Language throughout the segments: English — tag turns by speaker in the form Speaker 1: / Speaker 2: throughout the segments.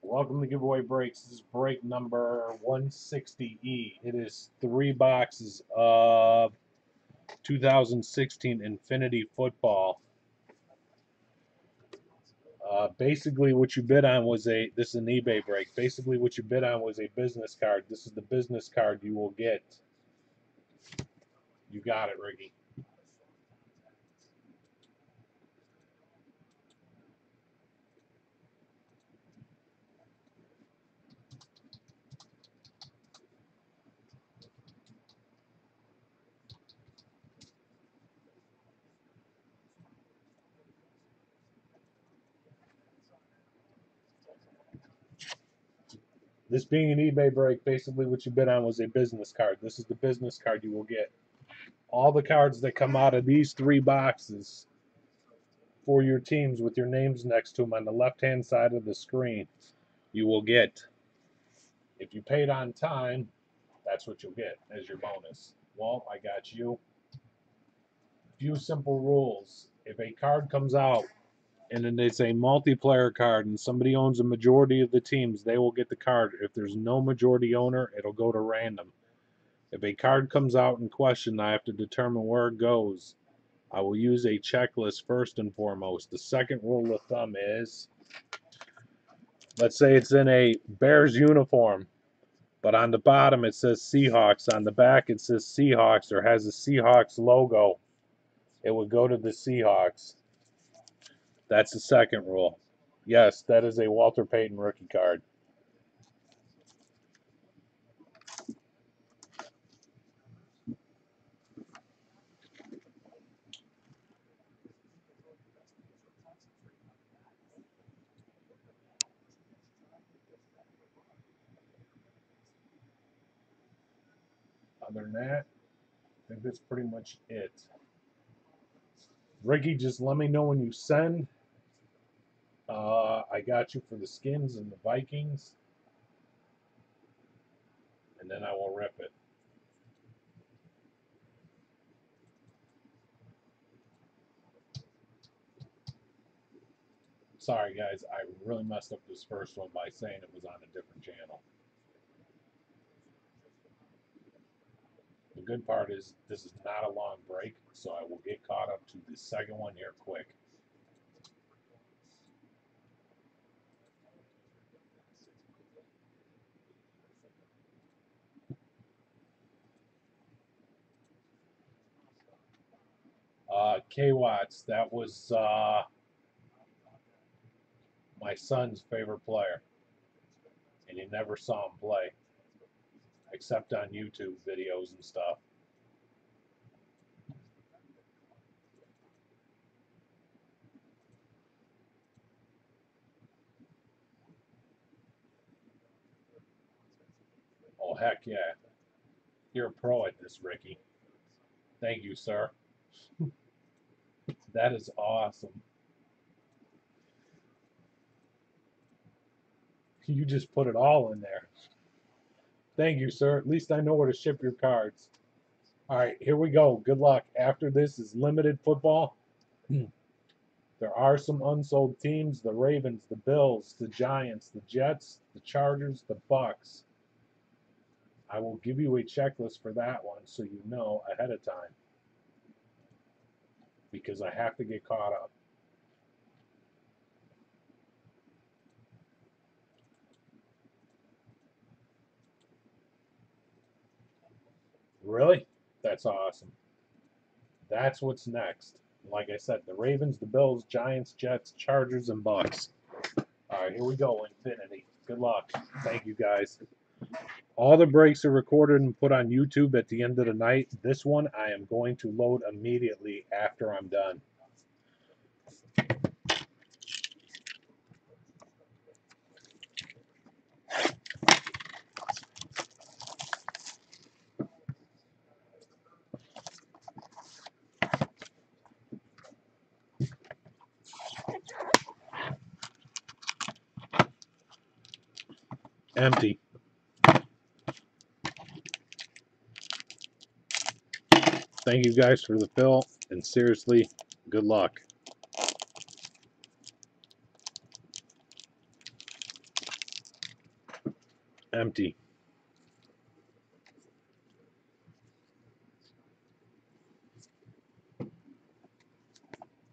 Speaker 1: Welcome to Giveaway Breaks. This is break number 160E. It is 3 boxes of 2016 Infinity Football. Basically, what you bid on was this is an eBay break. Basically, what you bid on was a business card. This is the business card you will get. You got it, Ricky. This being an eBay break, basically what you bid on was a business card. This is the business card you will get. All the cards that come out of these 3 boxes for your teams with your names next to them on the left-hand side of the screen, you will get. If you paid on time, that's what you'll get as your bonus. Well, I got you. Few simple rules. If a card comes out and then it's a multiplayer card and somebody owns a majority of the teams, they will get the card. If there's no majority owner, it'll go to random. If a card comes out in question, I have to determine where it goes. I will use a checklist first and foremost. The second rule of thumb is, let's say it's in a Bears uniform, but on the bottom it says Seahawks. On the back it says Seahawks or has a Seahawks logo. It would go to the Seahawks. That's the second rule. Yes, that is a Walter Payton rookie card. Other than that, I think that's pretty much it. Ricky, just let me know when you send. I got you for the Skins and the Vikings. And then I will rip it. Sorry, guys. I really messed up this first one by saying it was on a different channel. The good part is this is not a long break, so I will get caught up to the second one here quick. K Watts, that was my son's favorite player, and he never saw him play except on YouTube videos and stuff. Oh, heck yeah. You're a pro at this, Ricky. Thank you, sir. That is awesome. You just put it all in there. Thank you, sir. At least I know where to ship your cards. All right, here we go. Good luck. After this is limited football. There are some unsold teams: the Ravens, the Bills, the Giants, the Jets, the Chargers, the Bucks. I will give you a checklist for that one so you know ahead of time, because I have to get caught up. Really? That's awesome. That's what's next. Like I said, the Ravens, the Bills, Giants, Jets, Chargers, and Bucks. All right, here we go, Infinity. Good luck. Thank you, guys. All the breaks are recorded and put on YouTube at the end of the night. This one I am going to load immediately after I'm done. Empty. Thank you guys for the fill, and seriously, good luck. Empty.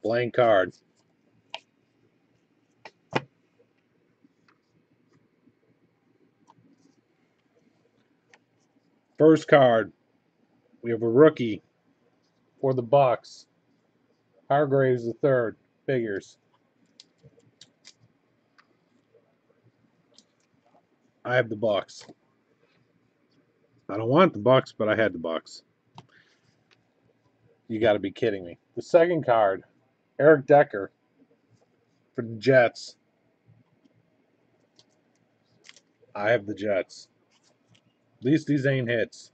Speaker 1: Blank card. First card, we have a rookie for the Bucks. Hargraves the third. Figures. I have the Bucks. I don't want the Bucks, but I had the Bucks. You got to be kidding me. The second card, Eric Decker for the Jets. I have the Jets. At least these ain't hits.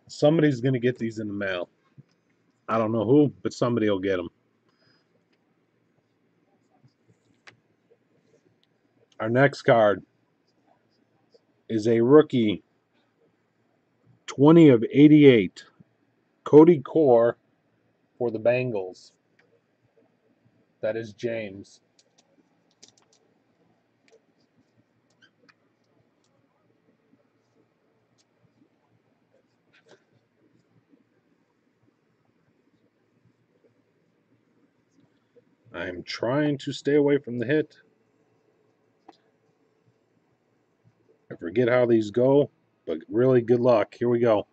Speaker 1: Somebody's going to get these in the mail. I don't know who, but somebody will get them. Our next card is a rookie, 20 of 88, Cody Core for the Bengals. That is James. I'm trying to stay away from the hit. I forget how these go, but really good luck. Here we go.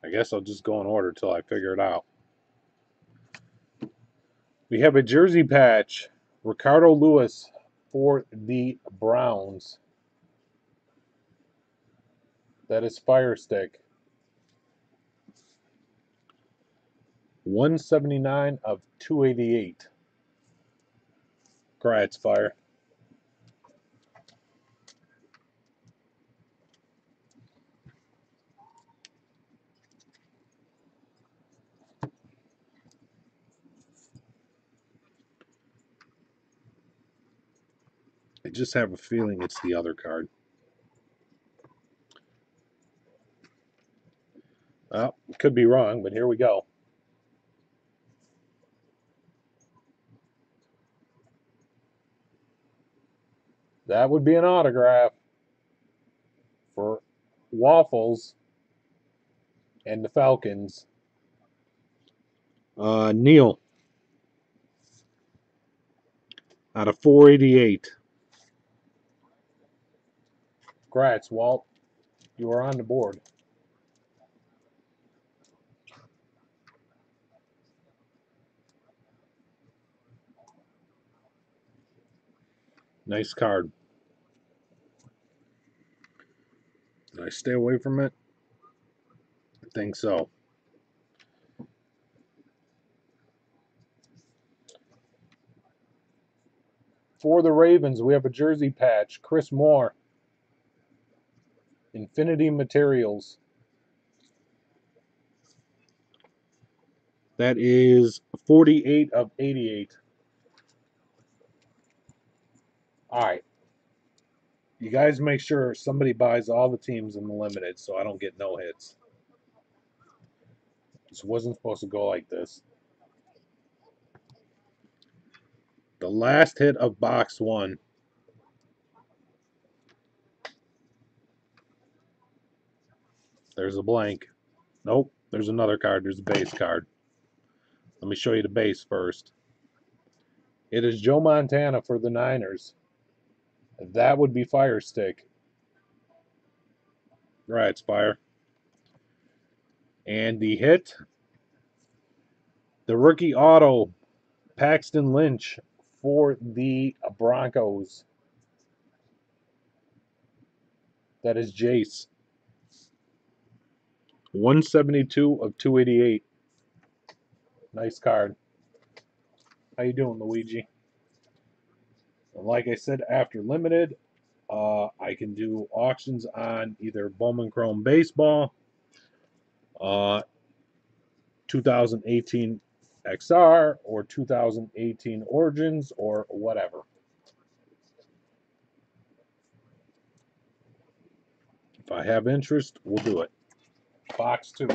Speaker 1: I guess I'll just go in order till I figure it out. We have a jersey patch, Ricardo Lewis for the Browns. That is Fire Stick. 179 of 288. Congrats, Fire. I just have a feeling it's the other card. Well, could be wrong, but here we go. That would be an autograph for Waffles and the Falcons. Neil out of 488. Congrats, Walt. You are on the board. Nice card. Did I stay away from it? I think so. For the Ravens, we have a jersey patch. Chris Moore. Infinity Materials. That is 48 of 88. All right. You guys make sure somebody buys all the teams in the limited so I don't get no hits. This wasn't supposed to go like this. The last hit of box one. There's a blank. Nope. There's another card. There's a base card. Let me show you the base first. It is Joe Montana for the Niners. That would be Fire Stick. Right, it's Fire. And the hit, the rookie auto, Paxton Lynch for the Broncos. That is Jace. 172 of 288. Nice card. How you doing, Luigi? And like I said, after limited, I can do auctions on either Bowman Chrome Baseball, 2018 XR, or 2018 Origins, or whatever. If I have interest, we'll do it. Box 2.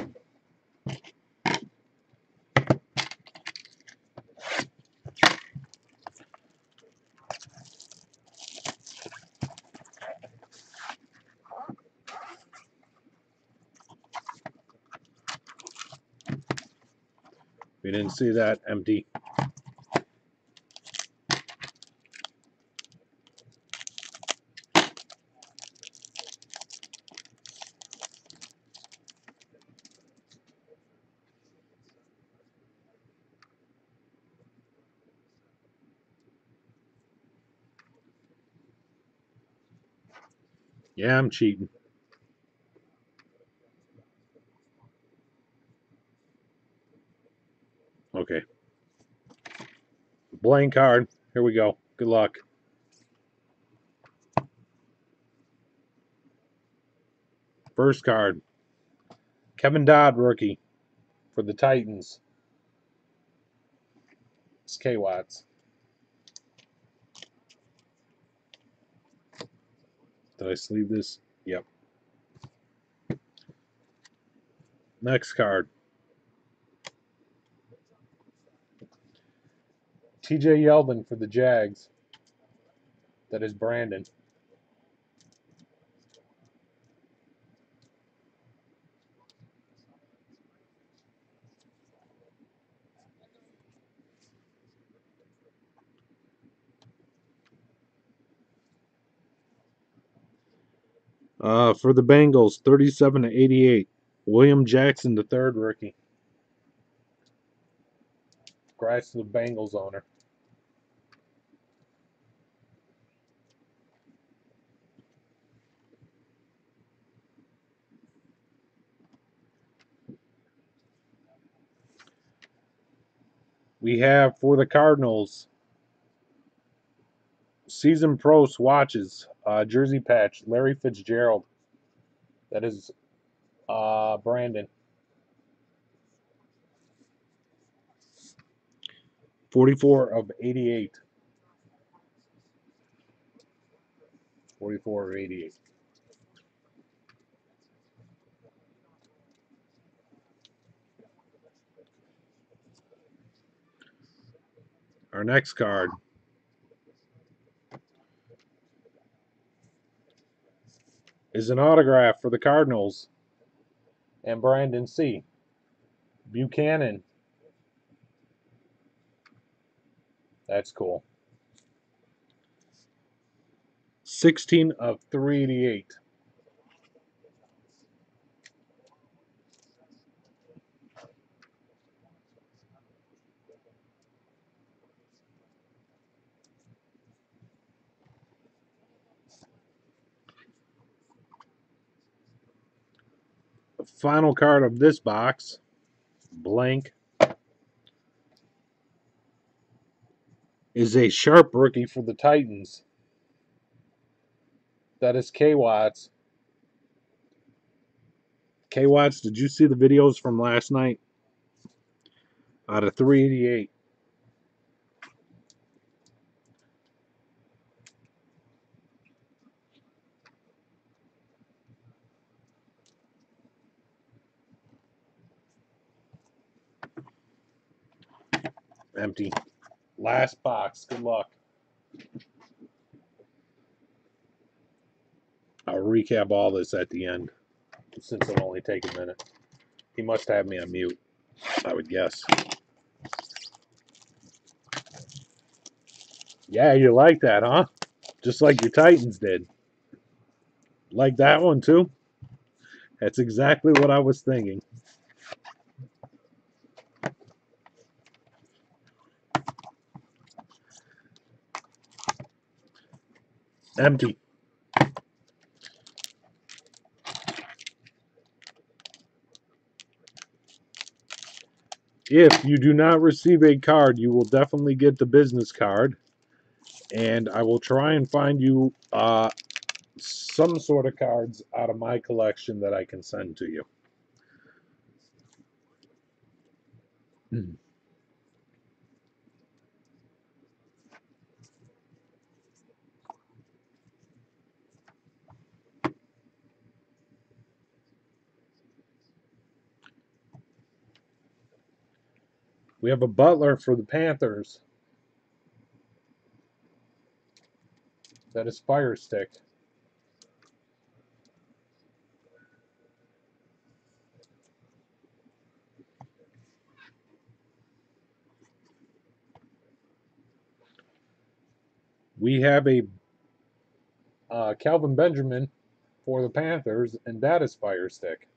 Speaker 1: We didn't see that. Empty. Yeah, I'm cheating. Okay. Blank card. Here we go. Good luck. First card. Kevin Dodd, rookie for the Titans. It's K Watts. Did I sleeve this? Yep. Next card. TJ Yeldon for the Jags. That is Brandon. For the Bengals, 37/88. William Jackson, the third rookie. Congrats to the Bengals owner. We have for the Cardinals, Season Pro swatches, jersey patch, Larry Fitzgerald. That is Brandon. 44/88. 44/88. Our next card is an autograph for the Cardinals and Brandon C. Buchanan. That's cool. 16/388. The final card of this box, blank, is a sharp rookie for the Titans. That is K Watts. K Watts, did you see the videos from last night? Out of 388. Empty. Last box. Good luck. I'll recap all this at the end, since it'll only take a minute. He must have me on mute, I would guess. Yeah, you like that, huh? Just like your Titans did. Like that one, too? That's exactly what I was thinking. Empty. If you do not receive a card, you will definitely get the business card. And I will try and find you some sort of cards out of my collection that I can send to you. We have a Butler for the Panthers. That is Fire Stick. We have a Calvin Benjamin for the Panthers, and that is Fire Stick.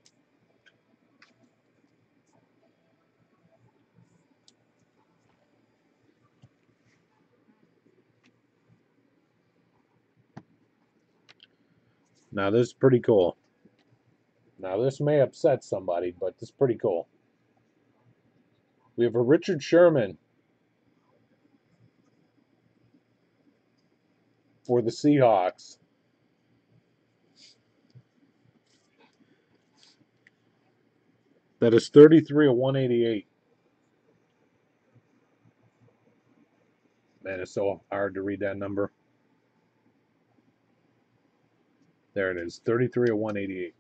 Speaker 1: Now this is pretty cool. Now this may upset somebody, but this is pretty cool. We have a Richard Sherman for the Seahawks. That is 33 of 188. Man, it's so hard to read that number. There it is, 33 of 188.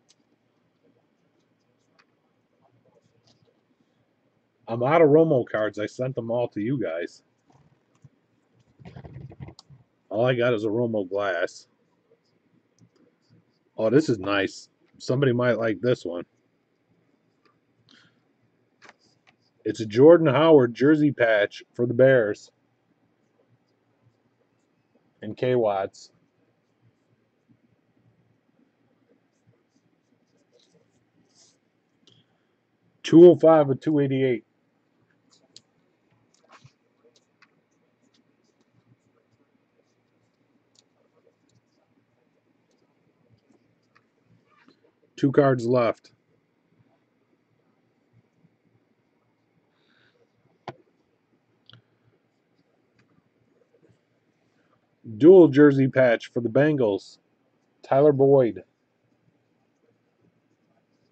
Speaker 1: I'm out of Romo cards. I sent them all to you guys. All I got is a Romo glass. Oh, this is nice. Somebody might like this one. It's a Jordan Howard jersey patch for the Bears. And K Watts. $205 of 288. Two cards left. Dual jersey patch for the Bengals. Tyler Boyd.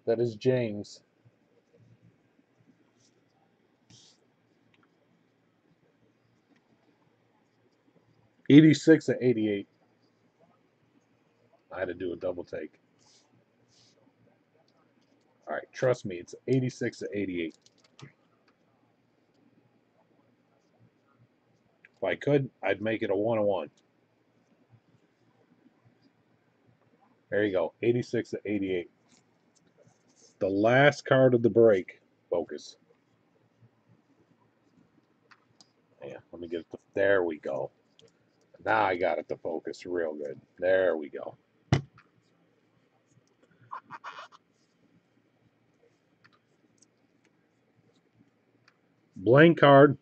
Speaker 1: That is James. $86 of 88. I had to do a double take. All right, trust me, it's 86 of 88. If I could, I'd make it a 1-1. There you go, 86 of 88. The last card of the break. Focus. Yeah, let me get it to, there we go. Now I got it to focus real good. There we go. Blank card.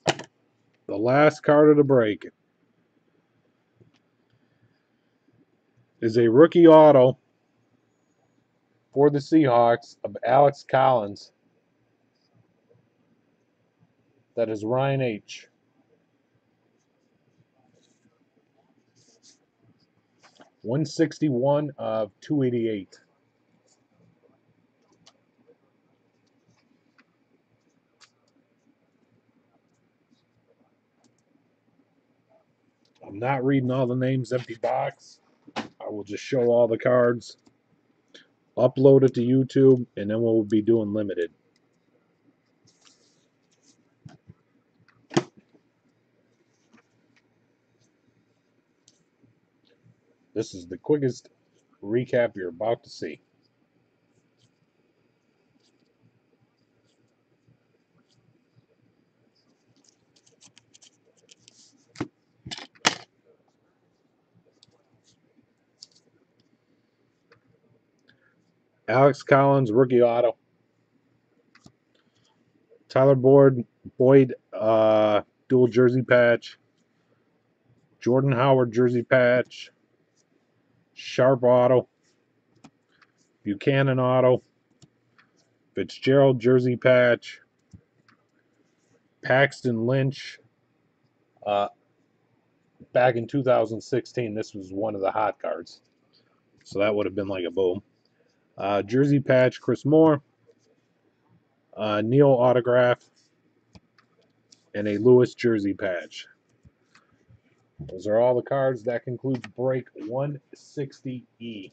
Speaker 1: The last card of the break is a rookie auto for the Seahawks of Alex Collins. That is Ryan H. 161 of 288. I'm not reading all the names, empty box. I will just show all the cards, upload it to YouTube, and then we'll be doing limited. This is the quickest recap you're about to see. Alex Collins, rookie auto. Tyler Boyd, dual jersey patch. Jordan Howard jersey patch. Sharp auto. Buchanan auto. Fitzgerald jersey patch. Paxton Lynch. Back in 2016, this was one of the hot cards. So that would have been like a boom. Jersey patch, Chris Moore. Neil autograph. And a Lewis jersey patch. Those are all the cards. That concludes break 160E.